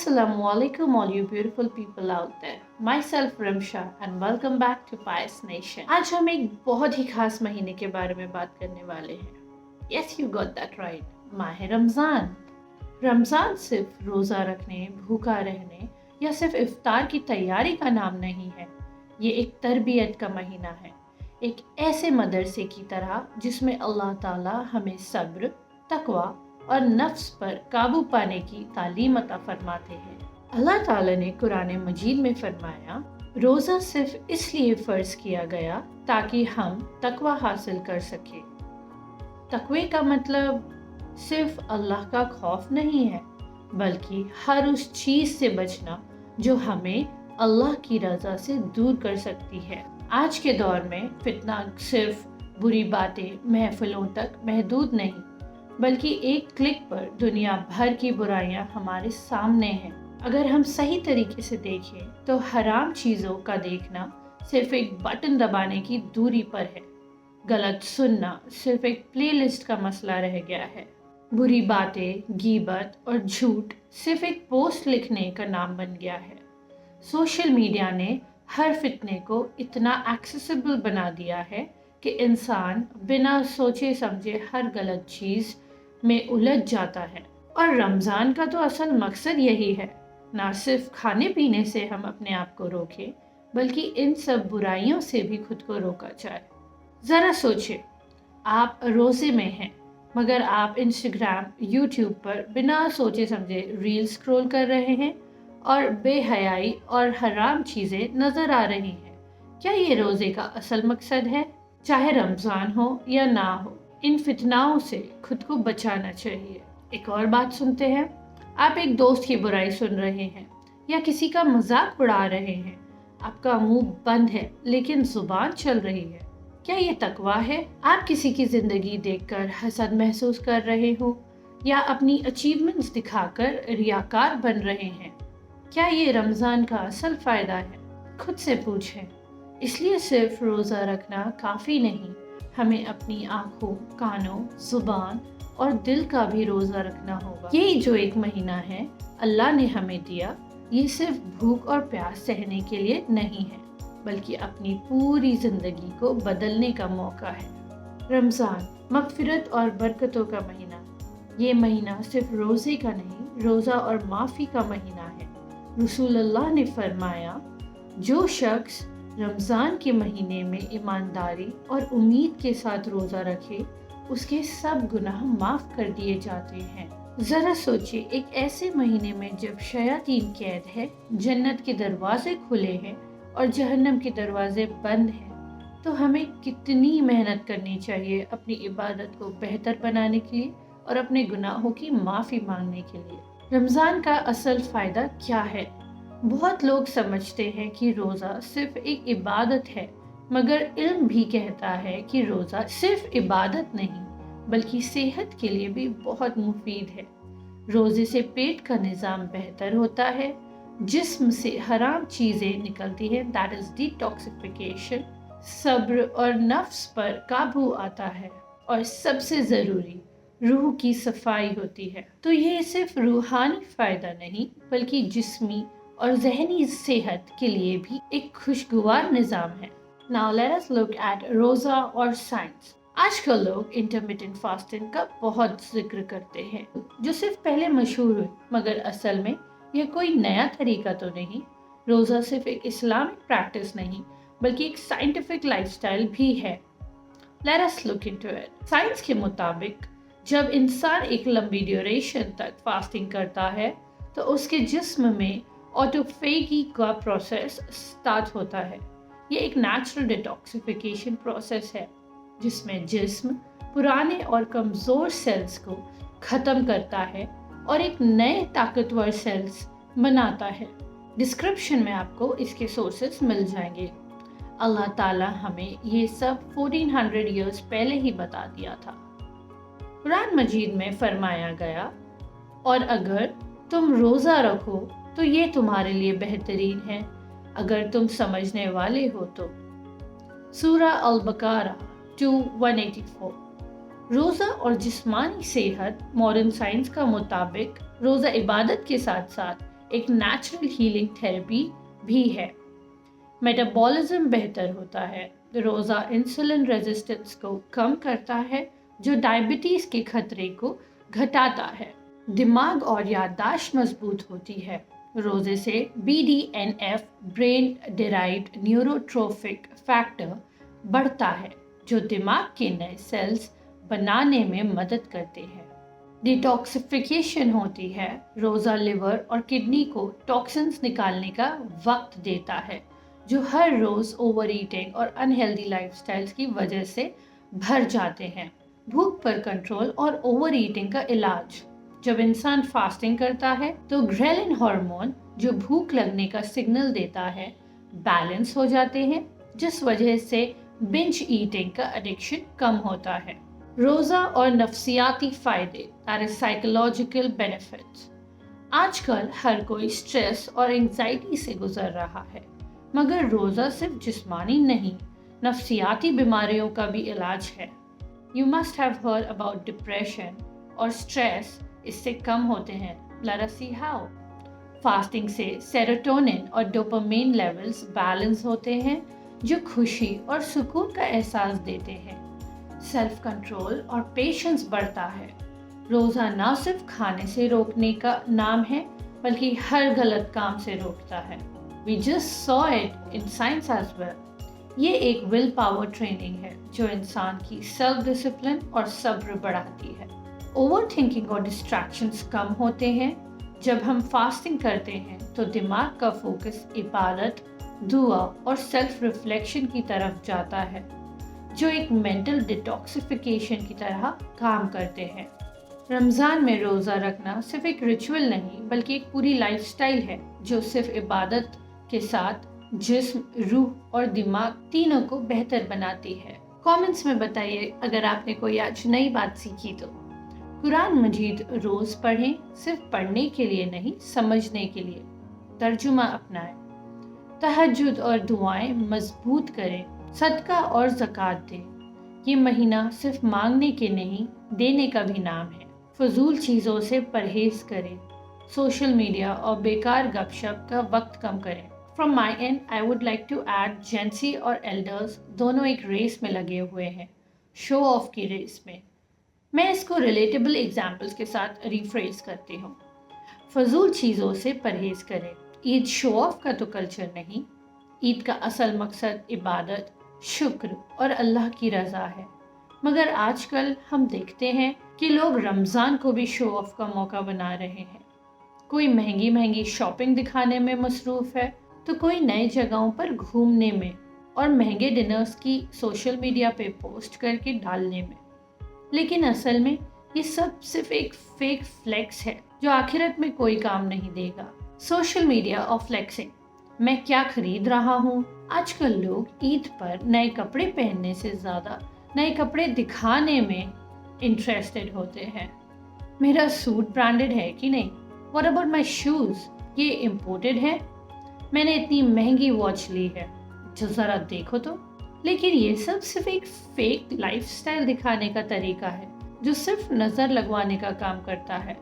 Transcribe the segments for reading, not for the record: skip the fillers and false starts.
Assalamu alaikum all you beautiful people out there. Myself Ramsha and welcome back to Pious Nation. आज हम एक बहुत ही खास महीने के बारे में बात करने वाले हैं. Yes, you got that right. माह रमज़ान. रमज़ान सिर्फ रोज़ा रखने, भूखा रहने या सिर्फ इफ्तार की तैयारी का नाम नहीं है. ये एक तरबियत का महीना है. एक ऐसे मदरसे की तरह जिसमें अल्लाह ताला हमें सब्र, तकवा और नफ्स पर काबू पाने की तालीम अता फरमाते हैं. अल्लाह ताला ने कुरान मजीद में फरमाया, रोज़ा सिर्फ इसलिए फ़र्ज़ किया गया ताकि हम तकवा हासिल कर सके. तकवे का मतलब सिर्फ अल्लाह का खौफ नहीं है, बल्कि हर उस चीज़ से बचना जो हमें अल्लाह की रज़ा से दूर कर सकती है. आज के दौर में फितना सिर्फ बुरी बातें महफिलों तक महदूद नहीं, बल्कि एक क्लिक पर दुनिया भर की बुराइयां हमारे सामने हैं. अगर हम सही तरीके से देखें तो हराम चीज़ों का देखना सिर्फ एक बटन दबाने की दूरी पर है. गलत सुनना सिर्फ एक प्लेलिस्ट का मसला रह गया है. बुरी बातें, गीबत और झूठ सिर्फ एक पोस्ट लिखने का नाम बन गया है. सोशल मीडिया ने हर फितने को इतना एक्सेसिबल बना दिया है कि इंसान बिना सोचे समझे हर गलत चीज़ में उलझ जाता है. और रमज़ान का तो असल मकसद यही है, ना सिर्फ खाने पीने से हम अपने आप को रोकें, बल्कि इन सब बुराइयों से भी खुद को रोका जाए. ज़रा सोचें, आप रोज़े में हैं मगर आप इंस्टाग्राम, यूट्यूब पर बिना सोचे समझे रील स्क्रॉल कर रहे हैं और बेहयाई और हराम चीज़ें नज़र आ रही हैं. क्या ये रोज़े का असल मकसद है? चाहे रमज़ान हो या ना हो, इन फितनाओं से खुद को बचाना चाहिए. एक और बात सुनते हैं. आप एक दोस्त की बुराई सुन रहे हैं या किसी का मजाक उड़ा रहे हैं. आपका मुंह बंद है लेकिन जुबान चल रही है. क्या ये तकवा है? आप किसी की ज़िंदगी देखकर हसद महसूस कर रहे हो या अपनी अचीवमेंट्स दिखाकर रियाकार बन रहे हैं. क्या ये रमज़ान का असल फ़ायदा है? खुद से पूछें. इसलिए सिर्फ रोज़ा रखना काफ़ी नहीं, हमें अपनी आँखों, कानों, ज़ुबान और दिल का भी रोज़ा रखना होगा. ये जो एक महीना है अल्लाह ने हमें दिया, ये सिर्फ भूख और प्यास सहने के लिए नहीं है, बल्कि अपनी पूरी ज़िंदगी को बदलने का मौका है. रमज़ान मग़फ़िरत और बरकतों का महीना. ये महीना सिर्फ रोज़े का नहीं, रोज़ा और माफ़ी का महीना है. रसूलुल्लाह ने फरमाया, जो शख्स रमज़ान के महीने में ईमानदारी और उम्मीद के साथ रोज़ा रखे, उसके सब गुनाह माफ़ कर दिए जाते हैं. ज़रा सोचिए, एक ऐसे महीने में जब शयातीन कैद है, जन्नत के दरवाजे खुले हैं और जहन्नम के दरवाजे बंद हैं, तो हमें कितनी मेहनत करनी चाहिए अपनी इबादत को बेहतर बनाने के लिए और अपने गुनाहों की माफ़ी मांगने के लिए. रमज़ान का असल फ़ायदा क्या है? बहुत लोग समझते हैं कि रोज़ा सिर्फ एक इबादत है, मगर इल्म भी कहता है कि रोज़ा सिर्फ इबादत नहीं, बल्कि सेहत के लिए भी बहुत मुफीद है. रोज़े से पेट का निज़ाम बेहतर होता है, जिस्म से हराम चीज़ें निकलती हैं, दैट इज़ डिटॉक्सिफिकेशन. सब्र और नफ्स पर काबू आता है और सबसे ज़रूरी रूह की सफाई होती है. तो ये सिर्फ रूहानी फ़ायदा नहीं, बल्कि जिस्मी और ज़हनी सेहत के लिए भी एक खुशगवार निज़ाम है. Now let us look at रोज़ा और साइंस. आजकल लोग इंटरमिटेंट फास्टिंग का बहुत जिक्र करते हैं, जो सिर्फ पहले मशहूर हुई, मगर असल में यह कोई नया तरीका तो नहीं. रोज़ा सिर्फ एक इस्लामिक प्रैक्टिस नहीं, बल्कि एक साइंटिफिक लाइफस्टाइल भी है. Let us look into it. Science के मुताबिक जब इंसान एक लंबी ड्यूरेशन तक फास्टिंग करता है, तो उसके जिस्म में ऑटोफेगी का प्रोसेस स्टार्ट होता है. ये एक नेचुरल डिटॉक्सिफिकेशन प्रोसेस है, जिसमें जिस्म पुराने और कमज़ोर सेल्स को ख़त्म करता है और एक नए ताकतवर सेल्स बनाता है. डिस्क्रिप्शन में आपको इसके सोर्सेस मिल जाएंगे. अल्लाह ताला हमें ये सब 1400 ईयर्स पहले ही बता दिया था. कुरान मजीद में फरमाया गया, और अगर तुम रोज़ा रखो तो ये तुम्हारे लिए बेहतरीन है अगर तुम समझने वाले हो तो. सूरा अल-बकरा 2:184. रोज़ा और जिस्मानी सेहत. मॉडर्न साइंस का मुताबिक रोज़ा इबादत के साथ साथ एक नेचुरल हीलिंग थेरेपी भी है। मेटाबॉलिज्म बेहतर होता है। रोज़ा इंसुलिन रेजिस्टेंस को कम करता है, जो डायबिटीज़ के खतरे को घटाता है। दिमाग और याददाश्त मजबूत होती है। रोज़े से BDNF brain derived neurotrophic factor बढ़ता है, जो दिमाग के नए सेल्स बनाने में मदद करते हैं। डिटॉक्सिफिकेशन होती है। रोज़ा लिवर और किडनी को टॉक्सिन्स निकालने का वक्त देता है, जो हर रोज़ ओवर ईटिंग और अनहेल्दी लाइफस्टाइल्स की वजह से भर जाते हैं। भूख पर कंट्रोल और ओवर ईटिंग का इलाज। जब इंसान फास्टिंग करता है तो ग्रेलिन हार्मोन, जो भूख लगने का सिग्नल देता है, बैलेंस हो जाते हैं, जिस वजह से बिंज ईटिंग का एडिक्शन कम होता है। रोज़ा और नफ्सियाती फायदे, दैट इज साइकोलॉजिकल बेनिफिट्स। आजकल हर कोई स्ट्रेस और एंजाइटी से गुजर रहा है, मगर रोज़ा सिर्फ जिस्मानी नहीं, नफ्सियाती बीमारियों का भी इलाज है। You must have heard about depression और स्ट्रेस, इससे कम होते हैं। Let us see how. Fasting से सेरोटोनिन और डोपामाइन लेवल्स बैलेंस होते हैं, जो खुशी और सुकून का एहसास देते हैं। सेल्फ कंट्रोल और पेशेंस बढ़ता है। रोज़ा ना सिर्फ खाने से रोकने का नाम है, बल्कि हर गलत काम से रोकता है। We just saw it in science as well. ये एक विल पावर ट्रेनिंग है, जो इंसान की सेल्फ डिसिप्लिन और सब्र बढ़ाती है। ओवर थिंकिंग और डिस्ट्रैक्शंस कम होते हैं। जब हम फास्टिंग करते हैं तो दिमाग का फोकस इबादत, दुआ और सेल्फ रिफ्लेक्शन की तरफ जाता है, जो एक मेंटल डिटॉक्सिफिकेशन की तरह काम करते हैं। रमज़ान में रोज़ा रखना सिर्फ एक रिचुअल नहीं, बल्कि एक पूरी लाइफस्टाइल है, जो सिर्फ इबादत के साथ जिस्म, रूह और दिमाग तीनों को बेहतर बनाती है। कमेंट्स में बताइए अगर आपने कोई आज नई बात सीखी तो। कुरान मजीद रोज़ पढ़ें, सिर्फ पढ़ने के लिए नहीं, समझने के लिए। तर्जुमा अपनाएं। तहज्जुद और दुआएं मजबूत करें। सदका और ज़कात दें। ये महीना सिर्फ मांगने के नहीं, देने का भी नाम है। फजूल चीज़ों से परहेज करें। सोशल मीडिया और बेकार गपशप का वक्त कम करें। From my and I would like to add जेंसी और एल्डर्स दोनों एक रेस में लगे हुए हैं, शो ऑफ की रेस में। मैं इसको रिलेटेबल एग्जाम्पल्स के साथ रिफ्रेज करती हूँ। फजूल चीज़ों से परहेज करें। ईद शो ऑफ का तो कल्चर नहीं। ईद का असल मकसद इबादत, शुक्र और अल्लाह की रज़ा है। मगर आजकल हम देखते हैं कि लोग रमज़ान को भी शो ऑफ का मौका बना रहे हैं। कोई महंगी महंगी शॉपिंग दिखाने में मसरूफ़ है, तो कोई नई जगहों पर घूमने में और महंगे डिनर्स की सोशल मीडिया पे पोस्ट करके डालने में। लेकिन असल में ये सब सिर्फ एक फेक फ्लेक्स है, जो आखिरत में कोई काम नहीं देगा। सोशल मीडिया और फ्लेक्सिंग। मैं क्या खरीद रहा हूँ। आजकल लोग ईद पर नए कपड़े पहनने से ज़्यादा नए कपड़े दिखाने में इंटरेस्टेड होते हैं। मेरा सूट ब्रांडेड है कि नहीं? What about my shoes? ये इम्पोर्टेड है? मैंने इतनी महंगी वॉच ली है, जो ज़रा देखो तो। लेकिन ये सब सिर्फ एक फेक लाइफस्टाइल दिखाने का तरीका है, जो सिर्फ नज़र लगवाने का काम करता है।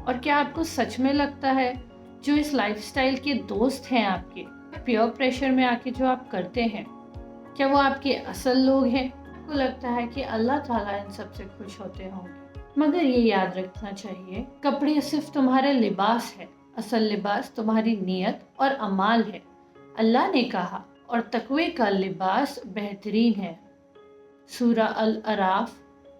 और क्या आपको सच में लगता है जो इस लाइफस्टाइल के दोस्त हैं आपके, पीयर प्रेशर में आके जो आप करते हैं, क्या वो आपके असल लोग हैं? आपको लगता है कि अल्लाह ताला इन सब से खुश होते होंगे। मगर ये याद रखना चाहिए, कपड़े सिर्फ तुम्हारा लिबास है, असल लिबास तुम्हारी नीयत और अमाल है। अल्लाह ने कहा, और तकवे का लिबास बेहतरीन है। सूरा अल-अराफ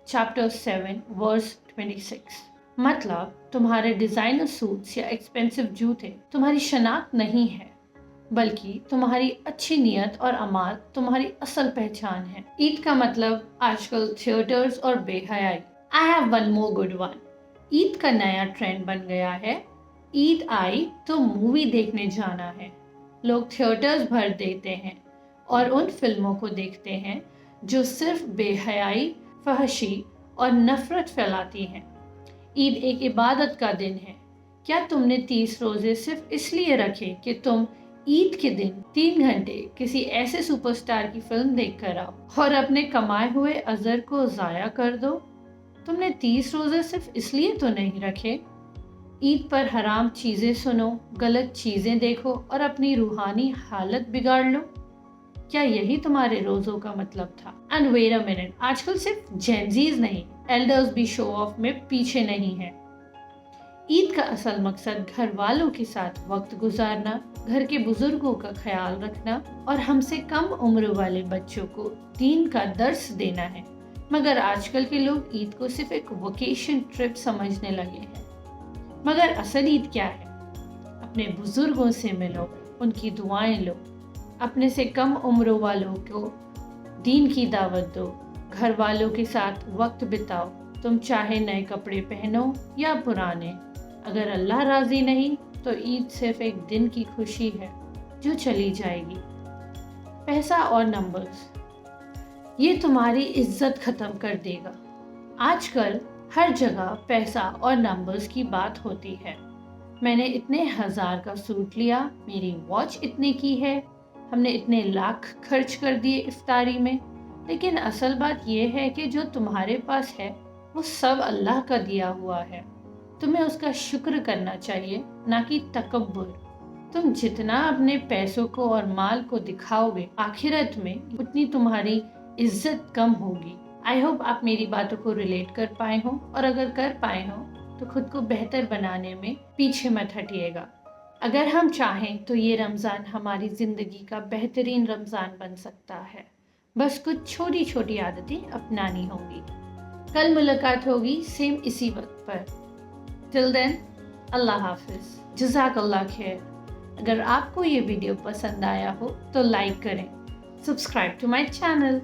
चैप्टर 7 वर्स 26। मतलब तुम्हारे डिज़ाइनर सूट्स या एक्सपेंसिव जूते तुम्हारी शनाख्त नहीं है, बल्कि तुम्हारी अच्छी नीयत और अमाल तुम्हारी असल पहचान है। ईद का मतलब आजकल थिएटर्स और बेहयाई। I have one more good one. Eid का नया ट्रेंड बन गया है, ईद आई तो मूवी देखने जाना है। लोग थिएटर्स भर देते हैं और उन फिल्मों को देखते हैं जो सिर्फ बेहयाई, फहशी और नफरत फैलाती हैं। ईद एक इबादत का दिन है। क्या तुमने 30 रोजे सिर्फ इसलिए रखे कि तुम ईद के दिन 3 घंटे किसी ऐसे सुपरस्टार की फिल्म देख कर आओ और अपने कमाए हुए अजर को ज़ाया कर दो? तुमने 30 रोजे सिर्फ इसलिए तो नहीं रखे। عید پر حرام چیزیں سنو، غلط چیزیں دیکھو اور اپنی روحانی حالت بگاڑ لو؟ کیا یہی تمہارے روزوں کا مطلب تھا؟ اینڈ ویٹ اے منٹ، آج کل صرف جینزیز نہیں، ایلڈرز بھی شو آف میں پیچھے نہیں ہیں۔ عید کا اصل مقصد گھر والوں کے ساتھ وقت گزارنا، گھر کے بزرگوں کا خیال رکھنا اور ہم سے کم عمر والے بچوں کو دین کا درس دینا ہے۔ مگر آج کل کے لوگ عید کو صرف ایک ویکیشن ٹرپ سمجھنے لگے ہیں۔ مگر اصل عید کیا ہے؟ اپنے بزرگوں سے ملو، ان کی دعائیں لو، اپنے سے کم عمر والوں کو دین کی دعوت دو، گھر والوں کے ساتھ وقت بتاؤ، تم چاہے نئے کپڑے پہنو یا پرانے۔ اگر اللہ راضی نہیں تو عید صرف ایک دن کی خوشی ہے جو چلی جائے گی۔ پیسہ اور نمبرز یہ تمہاری عزت ختم کر دے گا۔ آج کل ہر جگہ پیسہ اور نمبرز کی بات ہوتی ہے۔ میں نے اتنے ہزار کا سوٹ لیا، میری واچ اتنے کی ہے، ہم نے اتنے لاکھ خرچ کر دیے افطاری میں۔ لیکن اصل بات یہ ہے کہ جو تمہارے پاس ہے وہ سب اللہ کا دیا ہوا ہے۔ تمہیں اس کا شکر کرنا چاہیے، نہ کہ تکبر۔ تم جتنا اپنے پیسوں کو اور مال کو دکھاؤ گے آخرت میں، اتنی تمہاری عزت کم ہوگی۔ آئی ہوپ آپ میری باتوں کو ریلیٹ کر پائے ہوں، اور اگر کر پائے ہوں تو خود کو بہتر بنانے میں پیچھے مت ہٹیے گا۔ اگر ہم چاہیں تو یہ رمضان ہماری زندگی کا بہترین رمضان بن سکتا ہے، بس کچھ چھوٹی چھوٹی عادتیں اپنانی ہوں گی۔ کل ملاقات ہوگی سیم اسی وقت پر۔ ٹل دین، اللہ حافظ، جزاک اللہ خیر۔ اگر آپ کو یہ ویڈیو پسند آیا ہو تو لائک کریں، سبسکرائب ٹو مائی چینل۔